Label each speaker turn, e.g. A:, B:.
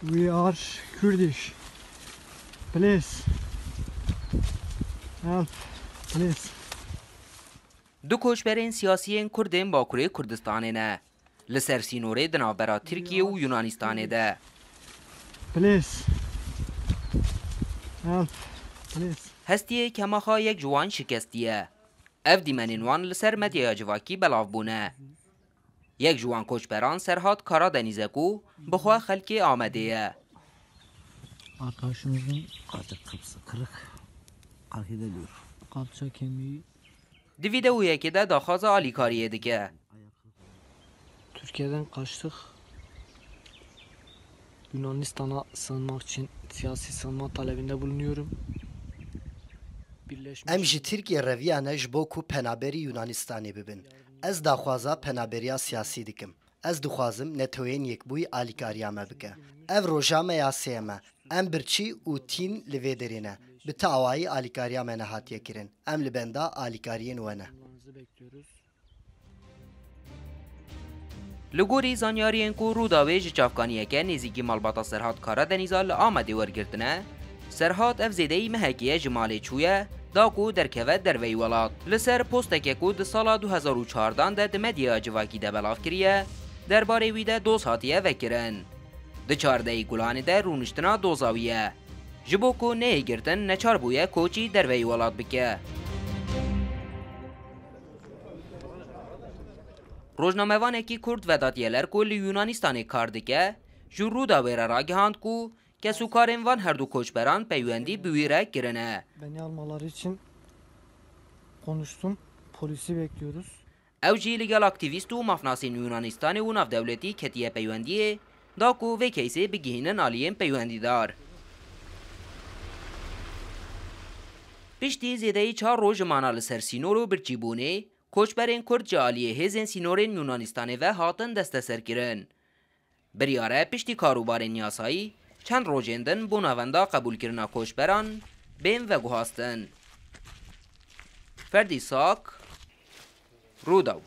A: We are Kurdish. Please. Help. Please.
B: دو کوچبرین سیاسیین کردین باکوری کردستانه نه. لسر سینوره دنابرا ترکیه و یونانستانه ده.
A: Please. Help. Please.
B: هستیه که مخا یک جوان شکستیه. اف دیمنین وان لسر مدیا جواکی بلاف بونه. یک جوان کوچبران سرهات کارا دنیزه کو بخوا خلکی آمده.
C: Arkadaşımızın kalça kapısı kırık. Kalk ediliyor. Kalça kemiği.
B: دی ویدئویه که ده داخواز آلی کاریه دیگه.
C: Türkiye'den kaçtık. Yunanistan'a sığınmak için siyasi sığınma talebinde bulunuyorum.
D: Em ji Tirkiye reviyane ji bo ku penaberi Yunanistanê bibin. Ez daxwaza penaberiya siyasî dikim. Ez dixwazim netewên yekbûyî alîkariya me bike. Ev roja me ya sê me. Em birçî û tîn li vê derê ne. Bi te awayî alîkariya me ne hatiye kirin. Em li benda alîkariyên we ne.
B: لگوری زانیارین کو روداوی جافکانیه که نزیکی مالباتا سرهات کارا دنیزال آمده ورگرتنه سرهات اف زیدهی مهکیه جمالی چویه داکو درکوه دروی ولاد لسر پوستکه کو ده سالا 2014 ده دمدیا جواکی ده بلاف کریه درباره ویده دوز هاتیه وکرن ده چارده گلانی ده رونشتنا دوزاویه جبو کو نه گرتن نچار بویه کوچی دروی ولاد بکه روزنامه‌وانێکی کورد ڤێداتیەلەر کو li Yunanistanê kar dike ji Rûda wê re ragihand ku kesûkarên van her du koçberan peywendî bi wî re kirine.
C: Beni almaları için konuştum. Polisi bekliyoruz.
B: Ew jî li gel aktivîst û mafnasên Yunanistanê û navdewletî ketiye peywendiyê da ku vê keysê bigihînin aliyên peywendîdar. Piştî zêdeyî çar roj ji mana li ser sînor û birçîbûnê کوچبرین کرد جالیه هزین سینورین یونانستانه و هاتن دسته سرکرن. بریاره پشتی کاروبارین یاسایی چند روزندن بو ناوندا قبول کرنا کوچبران بین و گوهاستن. فردی ساک روداو